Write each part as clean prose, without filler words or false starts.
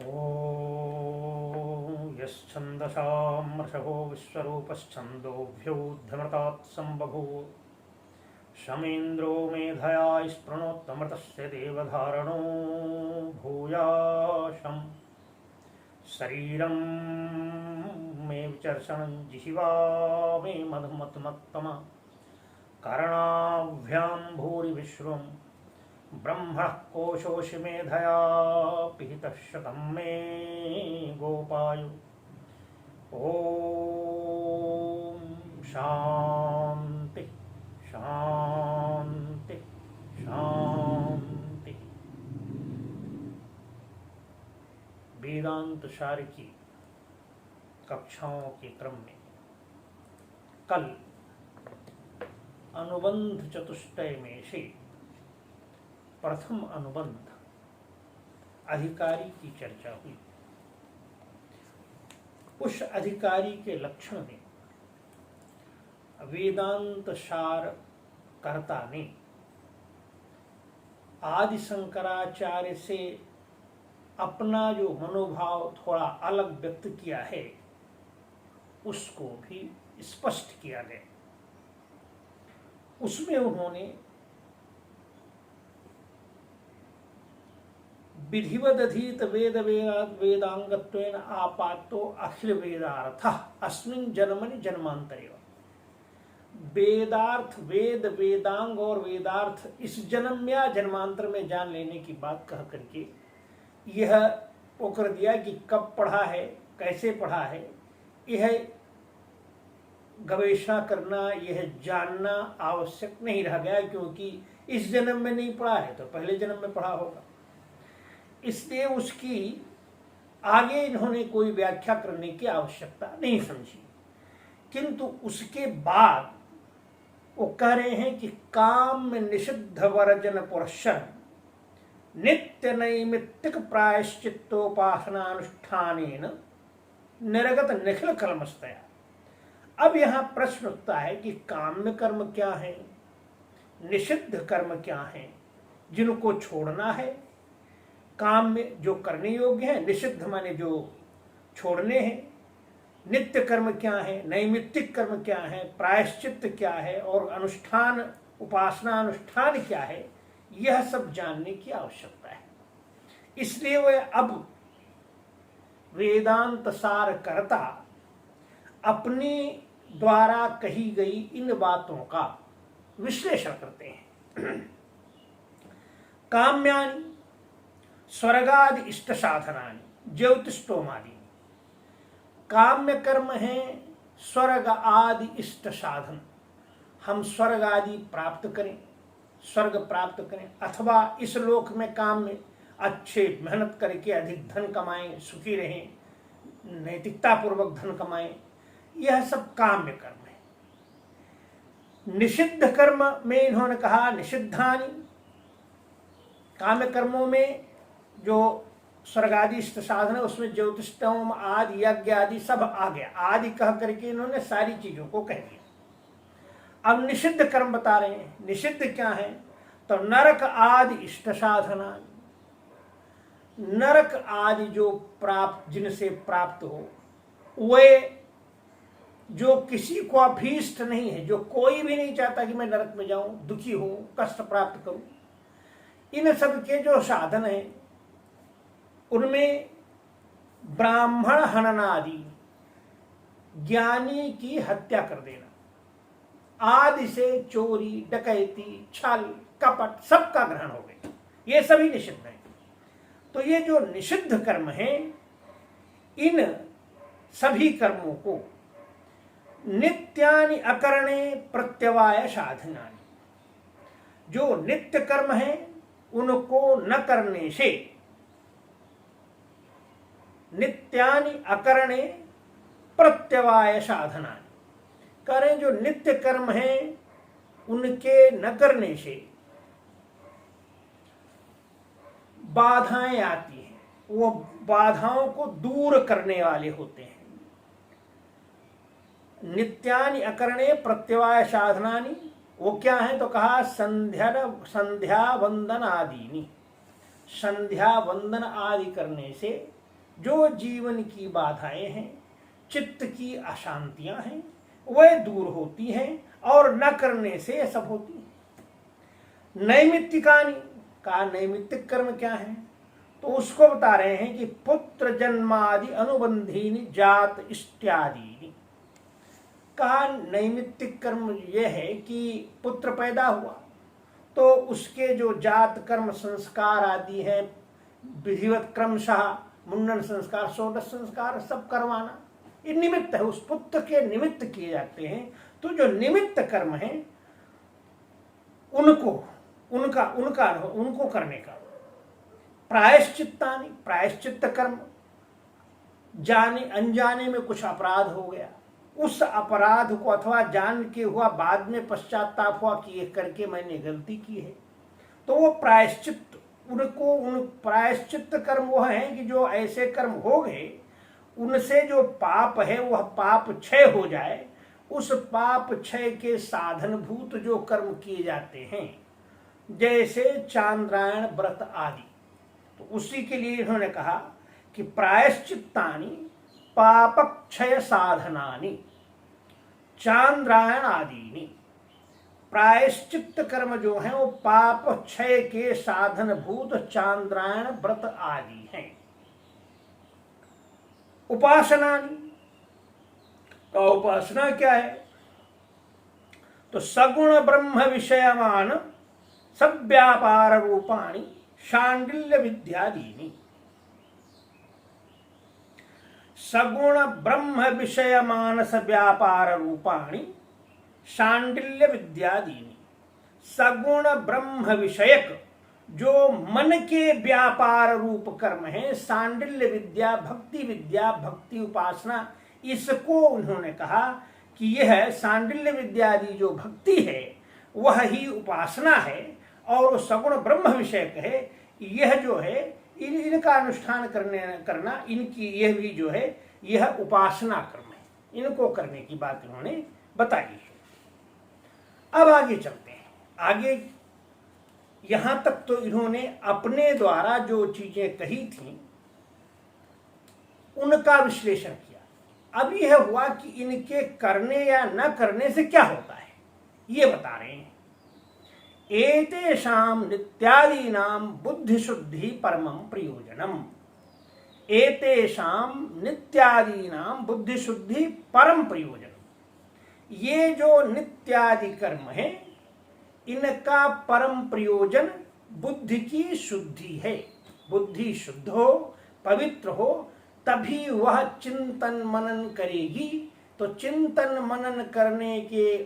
ॐ यश्छन्दसामृषभो विश्वरूपश्छन्दोभ्योऽध्यमृतात् सम्बभूव शमेन्द्रो मेधया स्पृणोत्तमृतस्य देवधारणो भूयाशम् शरीरं मे विचर्षणं जिह्वा मे मधुमत्तम करणाभ्यां भूरि विश्वं ब्रह्मः कोशोऽसि मेधया पिहितः शतं मे गोपायु। ॐ शान्ति शांति शांति। वेदांत सार की कक्षाओं के क्रम में कल अनुबंध चतुष्टय में से प्रथम अनुबंध अधिकारी की चर्चा हुई। उस अधिकारी के लक्षण में वेदांत सार कर्ता ने आदि शंकराचार्य से अपना जो मनोभाव थोड़ा अलग व्यक्त किया है उसको भी स्पष्ट किया गया। उसमें उन्होंने विधिवदधीत वेद वेदांगत्वेन आपातो अखिल वेदार्थः अस्मिन् जन्मनि जन्मांतरे। वेदार्थ वेद वेदांग और वेदार्थ इस जन्म या जन्मांतर में जान लेने की बात कह करके यह वो कर दिया कि कब पढ़ा है, कैसे पढ़ा है, यह गवेषणा करना, यह जानना आवश्यक नहीं रह गया, क्योंकि इस जन्म में नहीं पढ़ा है तो पहले जन्म में पढ़ा होगा। इसलिए उसकी आगे इन्होंने कोई व्याख्या करने की आवश्यकता नहीं समझी। किंतु उसके बाद वो कह रहे हैं कि काम में निषिद्ध वर्जन पुरस्सन नित्य नैमित्तिक प्रायश्चित्तोपासनानुष्ठानेन निरगत निखिल कलमस्तया। अब यहाँ प्रश्न उठता है कि काम्य कर्म क्या है, निषिद्ध कर्म क्या है जिनको छोड़ना है, काम में जो करने योग्य है, निषिद्ध माने जो छोड़ने हैं, नित्य कर्म क्या है, नैमित्तिक कर्म क्या है, प्रायश्चित्त क्या है और अनुष्ठान उपासना अनुष्ठान क्या है, यह सब जानने की आवश्यकता है। इसलिए वह अब वेदांत सार कर्ता अपने द्वारा कही गई इन बातों का विश्लेषण करते हैं। काम्यानि स्वर्गादि इष्ट साधनानि ज्योतिष्टोमादि। काम्य कर्म है स्वर्ग आदि इष्ट साधन। हम स्वर्ग आदि प्राप्त करें, स्वर्ग प्राप्त करें, अथवा इस लोक में काम में अच्छे मेहनत करके अधिक धन कमाएं, सुखी रहें, नैतिकता पूर्वक धन कमाएं, यह सब काम्य कर्म है। निषिद्ध कर्म में इन्होंने कहा निषिद्धानि, काम्य कर्मों में जो स्वर्गादि इष्ट साधन है उसमें ज्योतिषोम आदि यज्ञ आदि सब आ गया। आदि कह करके इन्होंने सारी चीजों को कह दिया। अब निषिद्ध कर्म बता रहे हैं। निषिद्ध क्या है तो नरक आदि इष्ट साधना, नरक आदि जो प्राप्त जिनसे प्राप्त हो, वे जो किसी को अभीष्ट नहीं है, जो कोई भी नहीं चाहता कि मैं नरक में जाऊं, दुखी हूं, कष्ट प्राप्त करूं, इन सब के जो साधन है उनमें ब्राह्मण हननादि, ज्ञानी की हत्या कर देना, आदि से चोरी डकैती छल कपट सबका ग्रहण हो गया, ये सभी निषिद्ध हैं। तो ये जो निषिद्ध कर्म हैं, इन सभी कर्मों को नित्यानि अकरणे प्रत्यवाय साधनानि, जो नित्य कर्म है उनको न करने से, नित्यानि अकरणे प्रत्यवाय साधनानि, करें जो नित्य कर्म है उनके न करने से बाधाएं आती हैं, वो बाधाओं को दूर करने वाले होते हैं। नित्यानि अकरणे प्रत्यवाय साधनानि, वो क्या है तो कहा संध्या वंदन आदि। संध्या वंदन आदि करने से जो जीवन की बाधाएं हैं, चित्त की अशांतियां हैं, वह दूर होती हैं और न करने से यह सब होती है। नैमित्तिकानि का नैमित्तिक कर्म क्या है? तो उसको बता रहे हैं कि पुत्र जन्मादि अनुबंधीनि जात इत्यादि का नैमित्तिक कर्म यह है कि पुत्र पैदा हुआ तो उसके जो जात कर्म संस्कार आदि है, विधिवत क्रमशः मुंडन संस्कार, षोडश संस्कार सब करवाना, ये निमित्त है, उस पुत्र के निमित्त किए जाते हैं। तो जो निमित्त कर्म है उनको करने का प्रायश्चित्तानि, प्रायश्चित्त कर्म, जाने अनजाने में कुछ अपराध हो गया, उस अपराध को अथवा जान के हुआ, बाद में पश्चाताप हुआ कि ये करके मैंने गलती की है, तो वो प्रायश्चित्त, उन प्रायश्चित्त कर्म वह है कि जो ऐसे कर्म हो गए उनसे जो पाप है वह पाप क्षय हो जाए, उस पाप क्षय के साधनभूत जो कर्म किए जाते हैं, जैसे चांद्रायण व्रत आदि, तो उसी के लिए इन्होंने कहा कि प्रायश्चित्तानि पापक्षय साधनानि चांद्रायण आदि। प्रायश्चित्त कर्म जो है वो पाप क्षय के साधनभूत चांद्रायण व्रत आदि हैं। उपासनानि, तो उपासना क्या है? तो सगुण ब्रह्म विषयमान सव्यापार रूपाणि शांडिल्य विद्यादीनि। सगुण ब्रह्म विषय मानस व्यापार रूपाणि शांडिल्य विद्यादीनि। सगुण ब्रह्म विषयक जो मन के व्यापार रूप कर्म है, सांडिल्य विद्या, भक्ति उपासना, इसको उन्होंने कहा कि यह सांडिल्य विद्यादि जो भक्ति है वह ही उपासना है, और सगुण ब्रह्म विषयक है, यह जो है इनका अनुष्ठान करना इनकी यह भी जो है यह उपासना कर्म है, इनको करने की बात इन्होंने बताई है। अब आगे चलते हैं। आगे यहां तक तो इन्होंने अपने द्वारा जो चीजें कही थी उनका विश्लेषण किया। अब यह हुआ कि इनके करने या न करने से क्या होता है, ये बता रहे हैं। एतेषां नित्यादीनां बुद्धिशुद्धि परमं प्रयोजनम। एतेषां नित्यादीनां बुद्धिशुद्धि परम प्रयोजनम। ये जो नित्यादि कर्म है इनका परम प्रयोजन बुद्धि की शुद्धि है। बुद्धि शुद्ध हो, पवित्र हो, तभी वह चिंतन मनन करेगी। तो चिंतन मनन करने के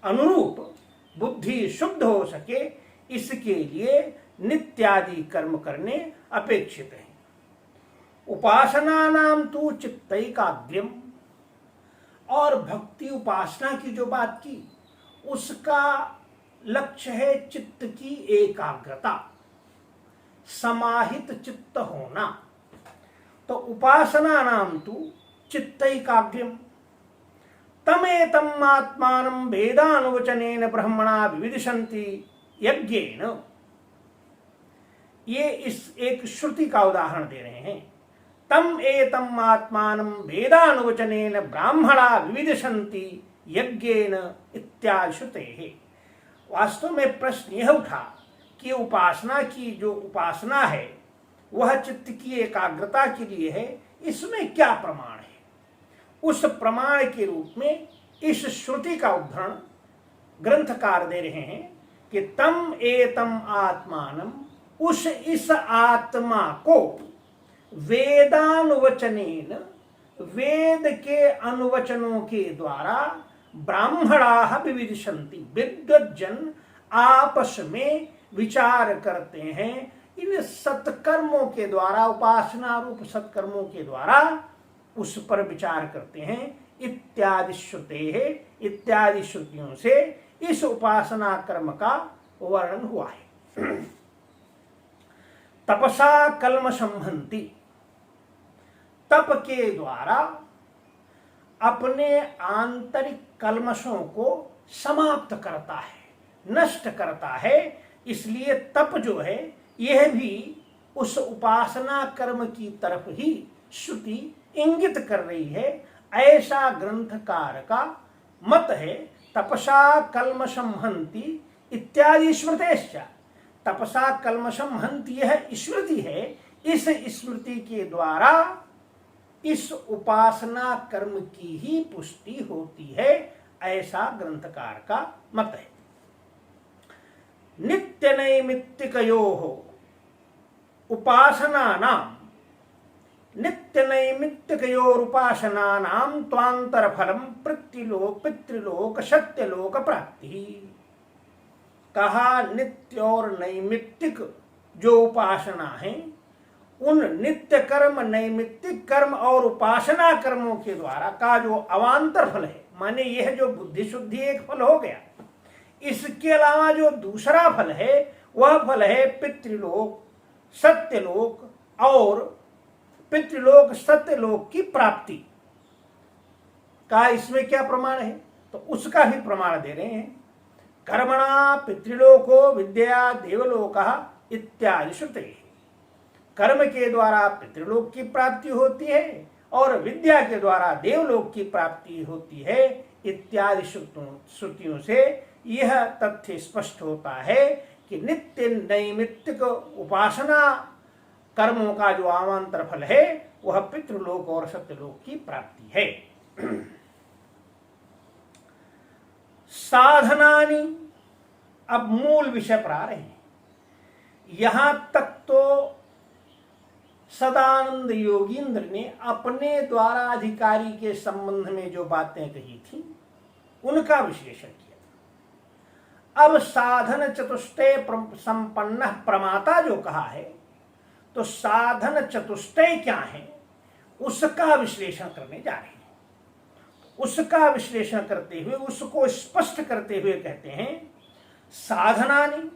अनुरूप बुद्धि शुद्ध हो सके, इसके लिए नित्यादि कर्म करने अपेक्षित है। उपासना नाम तो चित्तैकाग्र्यम, और भक्ति उपासना की जो बात की उसका लक्ष्य है चित्त की एकाग्रता, समाहित चित्त होना। तो उपासना नाम तो चित्तैकाग्र्यम तमेतम आत्मानं वेदानुवचनेन ब्रह्मणा विविदिशन्ति यज्ञेन। ये इस एक श्रुति का उदाहरण दे रहे हैं। तम एतम आत्मानं वेदानुवचनेन ब्राह्मणा विविदिशन्ति यज्ञेन इत्यादि श्रुतेः। वास्तव में प्रश्न यह उठा कि उपासना की जो उपासना है वह चित्त की एकाग्रता के लिए है, इसमें क्या प्रमाण है? उस प्रमाण के रूप में इस श्रुति का उद्धरण ग्रंथकार दे रहे हैं कि तम एतम आत्मानम, उस इस आत्मा को वेदानुवचनेन, वेद के अनुवचनों के द्वारा ब्राह्मणाः विविदिशन्ति, विद्वज्जन आपस में विचार करते हैं। इन सत्कर्मों के द्वारा, उपासना रूप सत्कर्मों के द्वारा उस पर विचार करते हैं। इत्यादि श्रुते है, इत्यादि श्रुतियों से इस उपासना कर्म का वर्णन हुआ है। तपसा कल्म संहन्ति, तप के द्वारा अपने आंतरिक कल्मशों को समाप्त करता है, नष्ट करता है। इसलिए तप जो है यह भी उस उपासना कर्म की तरफ ही श्रुति इंगित कर रही है, ऐसा ग्रंथकार का मत है। तपसा कल्मषम हन्ति इत्यादि स्मृतेश्च। तपसा कल्मषम हन्ति यह स्मृति है, इस स्मृति के द्वारा इस उपासना कर्म की ही पुष्टि होती है, ऐसा ग्रंथकार का मत है। नित्य नैमित्तिकयोः उपासनानां नित्य नैमित्तिकयोरुपासनानां त्वांतरफलम पितृलोक सत्यलोक प्राप्ति। कहा नित्य और नैमित्तिक जो उपासना है, उन नित्य कर्म, नैमित्तिक कर्म और उपासना कर्मों के द्वारा का जो अवांतर फल है, माने यह जो बुद्धि शुद्धि एक फल हो गया, इसके अलावा जो दूसरा फल है वह फल है पितृलोक सत्यलोक और पितृलोक सत्यलोक की प्राप्ति का। इसमें क्या प्रमाण है? तो उसका भी प्रमाण दे रहे हैं। कर्मणा पितृलोको विद्या देवलोकः इत्यादि श्रुते। कर्म के द्वारा पितृलोक की प्राप्ति होती है और विद्या के द्वारा देवलोक की प्राप्ति होती है, इत्यादि श्रुतियों से यह तथ्य स्पष्ट होता है कि नित्य नैमित्तिक उपासना कर्मों का जो अवांतर फल है वह पितृलोक और सत्यलोक की प्राप्ति है। साधनानि, अब मूल विषय पर आ रहे हैं। यहां तक तो सदानंद योगींद्र ने अपने द्वारा अधिकारी के संबंध में जो बातें कही थी उनका विश्लेषण किया। अब साधन चतुष्टय संपन्न प्रमाता जो कहा है, तो साधन चतुष्टय क्या है उसका विश्लेषण करने जा रहे हैं। उसका विश्लेषण करते हुए, उसको स्पष्ट करते हुए कहते हैं, साधनानि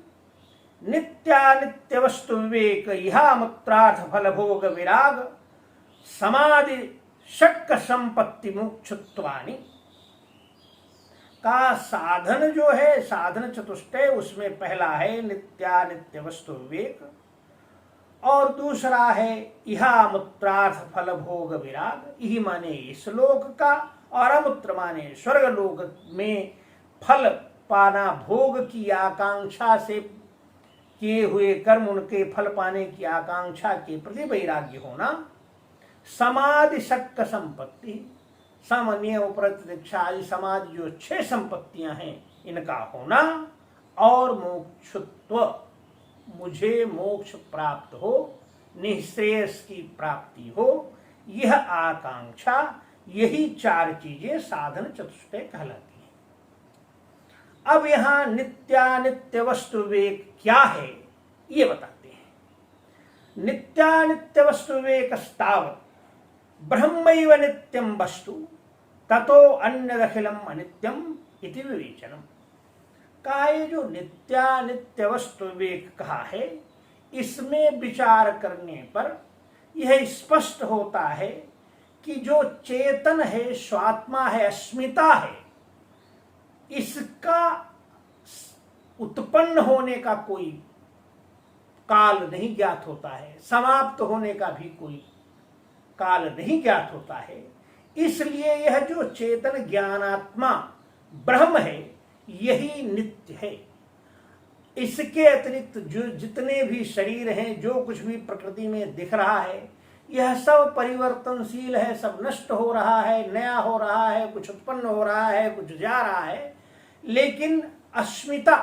नित्यानित्य वस्तु विवेक इहामुत्रार्थ फल भोग विराग समाधि शक्क संपत्ति मोक्षत्वानि। का साधन जो है, साधन चतुष्टय, उसमें पहला है नित्यानित्य वस्तु विवेक और दूसरा है इहामुत्रार्थ फल भोग विराग। इहि माने इस लोक का और अमुत्र माने स्वर्ग लोक में फल पाना, भोग की आकांक्षा से किए हुए कर्म, उनके फल पाने की आकांक्षा के प्रति वैराग्य होना। समाधि शक्क संपत्ति, सम नियम प्रत्यक्षा आदि समाधि जो 6 संपत्तियां हैं इनका होना, और मोक्षत्व, मुझे मोक्ष प्राप्त हो, निःश्रेयस की प्राप्ति हो, यह आकांक्षा, यही 4 चीजें साधन चतुष्टय कहलाती हैं। अब यहां नित्यानित्य वस्तु विवेक क्या है ये बताते हैं। नित्यानित्य वस्तु विवेक स्तावत् ब्रह्मैव नित्यं वस्तु ततो अन्यदखिलम अनित्यम इति विवेचनम। का ये जो नित्यानित्य वस्तु विवेक कहा है, इसमें विचार करने पर यह स्पष्ट होता है कि जो चेतन है, स्वात्मा है, अस्मिता है, इसका उत्पन्न होने का कोई काल नहीं ज्ञात होता है, समाप्त होने का भी कोई काल नहीं ज्ञात होता है। इसलिए यह जो चेतन ज्ञानात्मा ब्रह्म है यही नित्य है। इसके अतिरिक्त जो जितने भी शरीर हैं, जो कुछ भी प्रकृति में दिख रहा है, यह सब परिवर्तनशील है, सब नष्ट हो रहा है, नया हो रहा है, कुछ उत्पन्न हो रहा है, कुछ जा रहा है। लेकिन अस्मिता,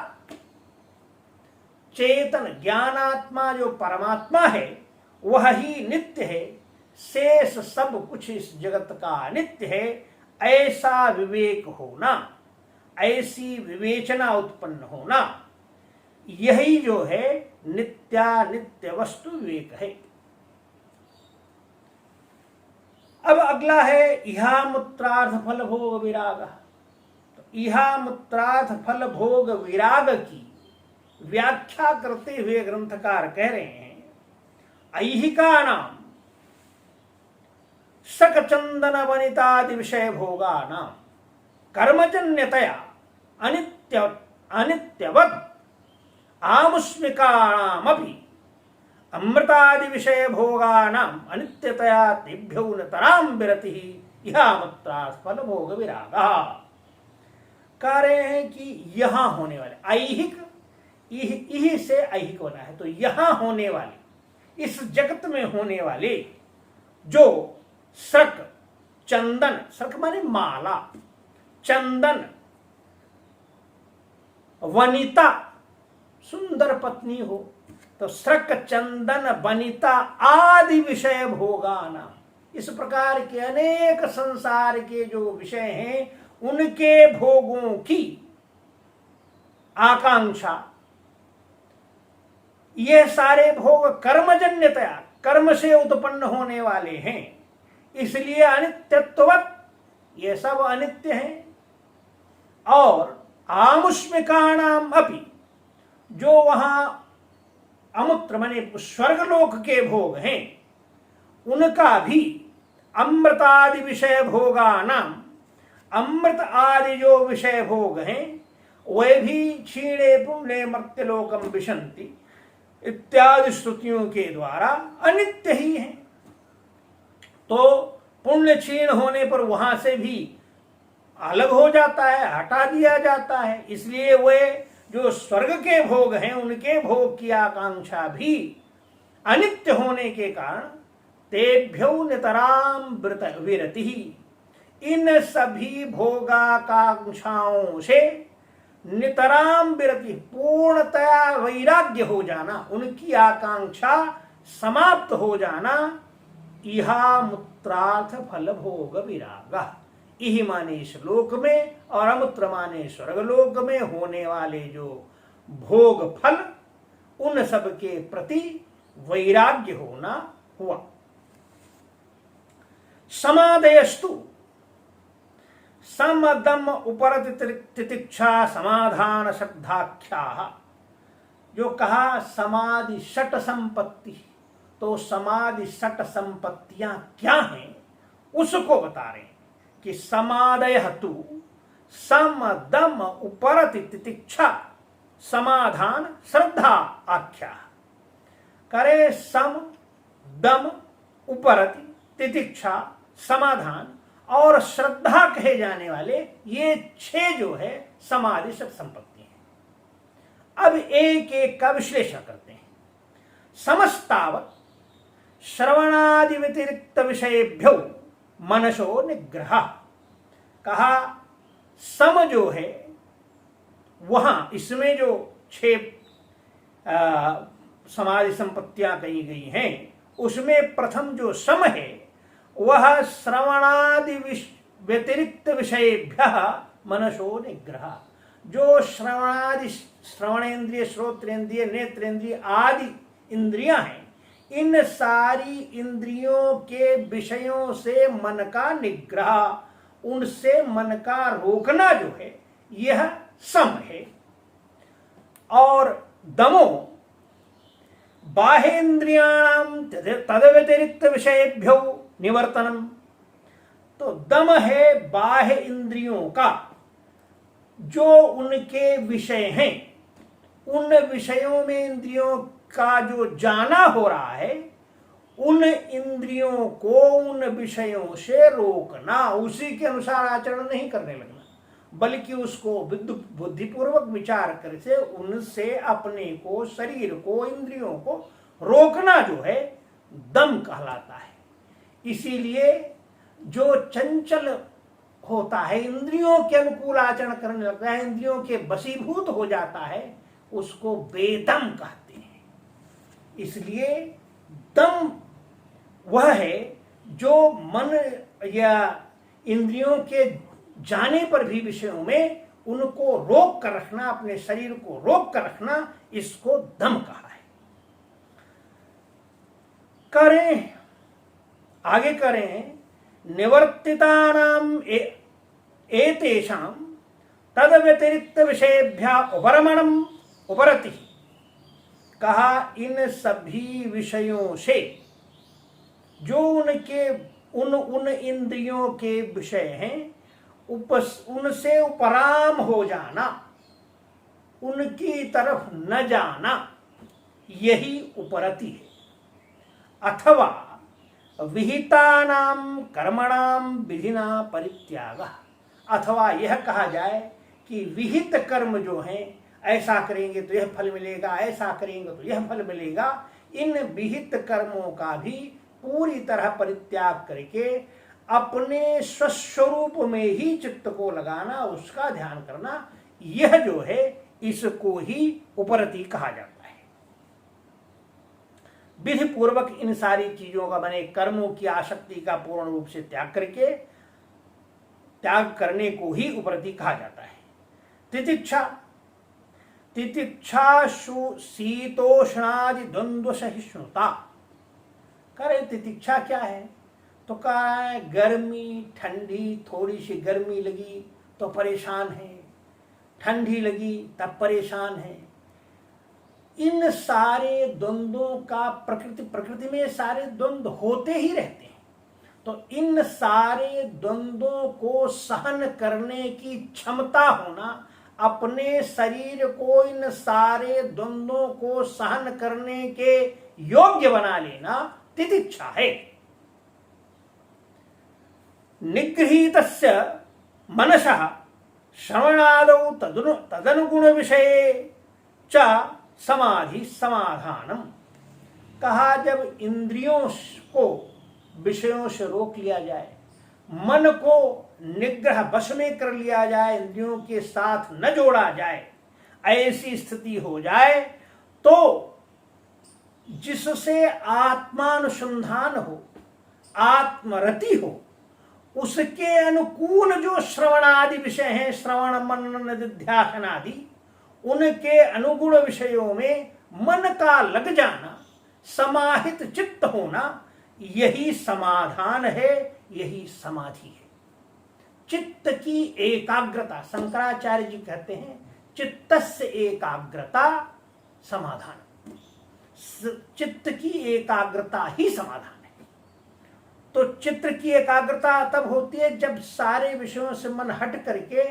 चेतन ज्ञानात्मा जो परमात्मा है वह ही नित्य है। शेष सब कुछ इस जगत का अनित्य है। ऐसा विवेक होना, ऐसी विवेचना उत्पन्न होना, यही जो है नित्यानित्य वस्तु विवेक है। अब अगला है इहामुत्रार्थ फल भोग विराग। तो इहामुत्रार्थ फल भोग विराग की व्याख्या करते हुए ग्रंथकार कह रहे हैं, ऐहिका नाम सकचंदन वनितादि विषय भोगा नाम कर्मजन्यतया अनित्यवत् आमुष्मिकाणामपि अमृतादि विषय भोगानाम अनित्यतया तेभ्यो नतराम विरति यह फल भोग विरागा। कह रहे हैं कि यहां होने वाले ऐहिक, इह से ऐहिक बना है, तो यहां होने वाले, इस जगत में होने वाले जो सक, चंदन, सक माने माला, चंदन, वनिता, सुंदर पत्नी हो, तो सक, चंदन, वनिता आदि विषय भोगाना, इस प्रकार के अनेक संसार के जो विषय हैं उनके भोगों की आकांक्षा, ये सारे भोग कर्मजन्यतया, कर्म से उत्पन्न होने वाले हैं, इसलिए अनित्यत्ववत् ये सब अनित्य हैं। और आमुष्मिकाणाम अपि, जो वहां अमुत्र माने स्वर्गलोक के भोग हैं, उनका भी अमृतादि विषय भोगानाम, अमृत आदि जो विषय भोग हैं वे भी क्षीणे पुण्य मर्त्यलोकम विशंति इत्यादि श्रुतियों के द्वारा अनित्य ही हैं। तो पुण्य क्षीण होने पर वहां से भी अलग हो जाता है, हटा दिया जाता है, इसलिए वे जो स्वर्ग के भोग हैं उनके भोग की आकांक्षा भी अनित्य होने के कारण तेभ्यो नितराम विरति, इन सभी भोगाकांक्षाओं से नितराम विरति, पूर्णतया वैराग्य हो जाना, उनकी आकांक्षा समाप्त हो जाना, इहा मूत्रार्थ फल भोग विरागा। इह माने इस लोक में और अमूत्र माने स्वर्गलोक में होने वाले जो भोग फल, उन सब के प्रति वैराग्य होना हुआ। समादयस्तु समदम उपरति तितिक्षा समाधान श्रद्धाख्या, जो कहा समाधि षट संपत्ति, तो समाधि षट संपत्तियां क्या हैं उसको बता रहे हैं कि समादय तु समदम उपरति तितिक्षा समाधान श्रद्धा आख्या। करे सम दम उपरति तितिक्षा समाधान और श्रद्धा कहे जाने वाले ये 6 जो है समाधि षट संपत्ति हैं। अब एक एक का विश्लेषण करते हैं। समस्तावत श्रवणादि व्यतिरिक्त विषयेभ्यो मनसो निग्रह, कहा सम जो है वहां इसमें जो 6 समाधि संपत्तियां कही गई हैं उसमें प्रथम जो सम है वह श्रवणादि व्यतिरिक्त विषयेभ्य मनसो निग्रह, जो श्रवणादि, श्रवणेन्द्रिय, श्रोत्रेंद्रिय, नेत्रेंद्रिय आदि इंद्रियां हैं, इन सारी इंद्रियों के विषयों से मन का निग्रह, उनसे मन का रोकना जो है यह सम है। और दमो बाह्येन्द्रियाणाम तद व्यतिरिक्त विषयेभ्यो निवर्तनम, तो दम है बाह्य इंद्रियों का, जो उनके विषय हैं, उन विषयों में इंद्रियों का जो जाना हो रहा है, उन इंद्रियों को उन विषयों से रोकना, उसी के अनुसार आचरण नहीं करने लगना, बल्कि उसको बुद्धिपूर्वक विचार करके उनसे अपने को, शरीर को, इंद्रियों को रोकना जो है दम कहलाता है। इसीलिए जो चंचल होता है, इंद्रियों के अनुकूल आचरण करने लगता है, इंद्रियों के वशीभूत हो जाता है, उसको बेदम कहते हैं। इसलिए दम वह है जो मन या इंद्रियों के जाने पर भी विषयों में उनको रोक कर रखना, अपने शरीर को रोक कर रखना, इसको दम कहा है। करें आगे करें, निवर्तितानाम एतेषाम तद व्यतिरिक्त विषयेभ्यः उपरमणम उपरति, कहा इन सभी विषयों से जो उनके उन इंद्रियों के विषय हैं उनसे उपराम हो जाना, उनकी तरफ न जाना, यही उपरति है। अथवा विहितानाम कर्मणाम विधिना परित्यागः, अथवा यह कहा जाए कि विहित कर्म जो हैं, ऐसा करेंगे तो यह फल मिलेगा, ऐसा करेंगे तो यह फल मिलेगा, इन विहित कर्मों का भी पूरी तरह परित्याग करके अपने स्वस्वरूप में ही चित्त को लगाना, उसका ध्यान करना, यह जो है इसको ही उपरति कहा जाता है। विधि पूर्वक इन सारी चीजों का, बने कर्मों की आसक्ति का पूर्ण रूप से त्याग करने को ही उपरति कहा जाता है। तितिक्षाशु शीतोष्णादि द्वंद्व सहिष्णुता। करे तितिक्षा क्या है? तो कहा है गर्मी ठंडी, थोड़ी सी गर्मी लगी तो परेशान है, ठंडी लगी तब परेशान है। इन सारे द्वंद्वों का प्रकृति में सारे द्वंद्व होते ही रहते हैं। तो इन सारे द्वंद्वों को सहन करने की क्षमता होना, अपने शरीर को इन सारे द्वंद्वों को सहन करने के योग्य बना लेना तितिक्षा है। निगृहीतस्य मनसः श्रवणादौ तदनुगुण विषये च समाधि समाधानम। कहा जब इंद्रियों को विषयों से रोक लिया जाए, मन को निग्रह वश में कर लिया जाए, इंद्रियों के साथ न जोड़ा जाए, ऐसी स्थिति हो जाए तो जिससे आत्मानुसंधान हो, आत्मरति हो, उसके अनुकूल जो श्रवण आदि विषय हैं, श्रवण मनन निधिध्यासन आदि, उनके अनुगुण विषयों में मन का लग जाना, समाहित चित्त होना, यही समाधान है, यही समाधि है। चित्त की एकाग्रता, शंकराचार्य जी कहते हैं चित्तस्य एकाग्रता समाधान। चित्त की एकाग्रता ही समाधान है। तो चित्त की एकाग्रता तब होती है जब सारे विषयों से मन हट करके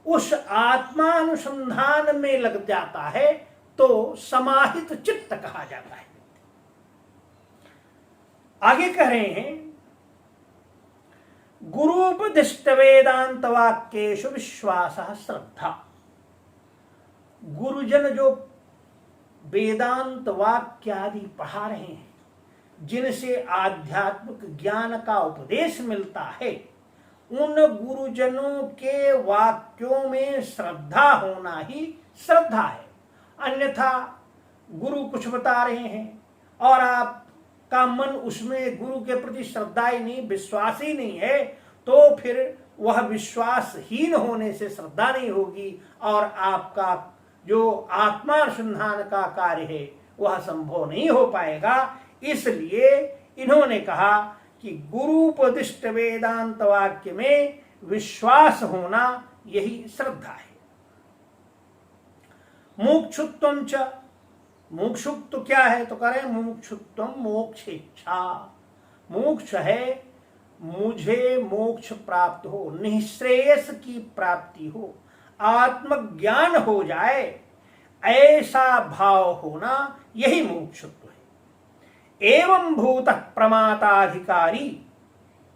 उस आत्मानुसंधान में लग जाता है, तो समाहित चित्त कहा जाता है। आगे कह रहे हैं गुरुपदिष्ट वेदांत वाक्येषु विश्वासः श्रद्धा। गुरुजन जो वेदांत वाक्य आदि पढ़ा रहे हैं, जिनसे आध्यात्मिक ज्ञान का उपदेश मिलता है, उन गुरुजनों के वाक्यों में श्रद्धा होना ही श्रद्धा है। अन्यथा गुरु कुछ बता रहे हैं और आपका मन उसमें गुरु के प्रति श्रद्धा ही नहीं, विश्वास ही नहीं है, तो फिर वह विश्वासहीन होने से श्रद्धा नहीं होगी और आपका जो आत्मानुसंधान का कार्य है वह संभव नहीं हो पाएगा। इसलिए इन्होंने कहा कि गुरुपदिष्ट वेदांत वाक्य में विश्वास होना यही श्रद्धा है। मुमुक्षुत्वं च, मुमुक्षुत्व क्या है? तो करें मुमुक्षुत्वं मोक्ष इच्छा। मोक्ष है मुझे मोक्ष प्राप्त हो, निःश्रेयस की प्राप्ति हो, आत्मज्ञान हो जाए, ऐसा भाव होना, यही मोक्षत्व है। एवं भूत प्रमाताधिकारी,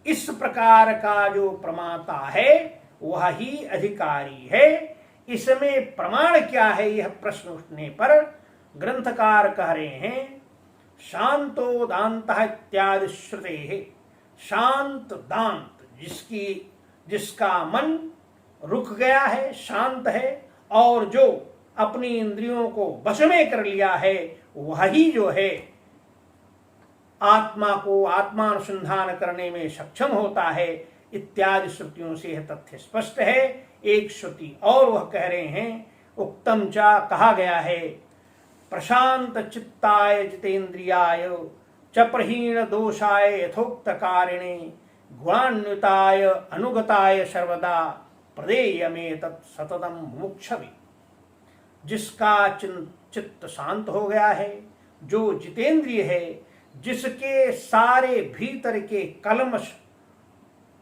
इस प्रकार का जो प्रमाता है वह ही अधिकारी है। इसमें प्रमाण क्या है? यह प्रश्न उठने पर ग्रंथकार कह रहे हैं शांतो दांत इत्यादि श्रुते है। शांत दांत, जिसका मन रुक गया है, शांत है, और जो अपनी इंद्रियों को वश में कर लिया है, वही जो है आत्मा को आत्मानुसंधान करने में सक्षम होता है। इत्यादि श्रुतियों से यह तथ्य स्पष्ट है। एक श्रुति और वह कह रहे हैं उक्तम चा, कहा गया है प्रशांत चित्ताय जितेन्द्रियाय च प्रहीण दोषाय यथोक्त कारिणे गुणान्विताय अनुगताय सर्वदा प्रदेय में तत्सततम मुमुक्षवे। जिसका चित्त शांत हो गया है, जो जितेंद्रिय है, जिसके सारे भीतर के कलमश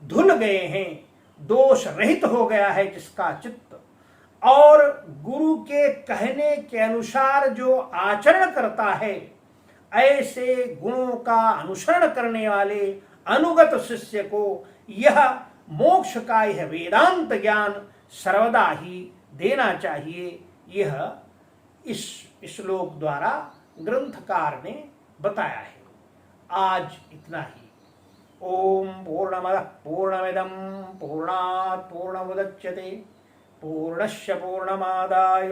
धुल गए हैं, दोष रहित हो गया है जिसका चित्त, और गुरु के कहने के अनुसार जो आचरण करता है, ऐसे गुणों का अनुसरण करने वाले अनुगत शिष्य को यह मोक्ष का यह वेदांत ज्ञान सर्वदा ही देना चाहिए। यह इस श्लोक द्वारा ग्रंथकार ने बताया है। आज इतना ही। ओम पूर्णमदः पूर्णमिदं पूर्णात् पूर्णमुदच्यते पूर्णस्य पूर्णमादाय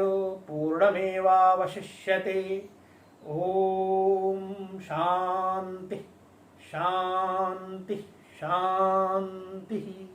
पूर्णमेवावशिष्यते। ओम शांति शांति शांति।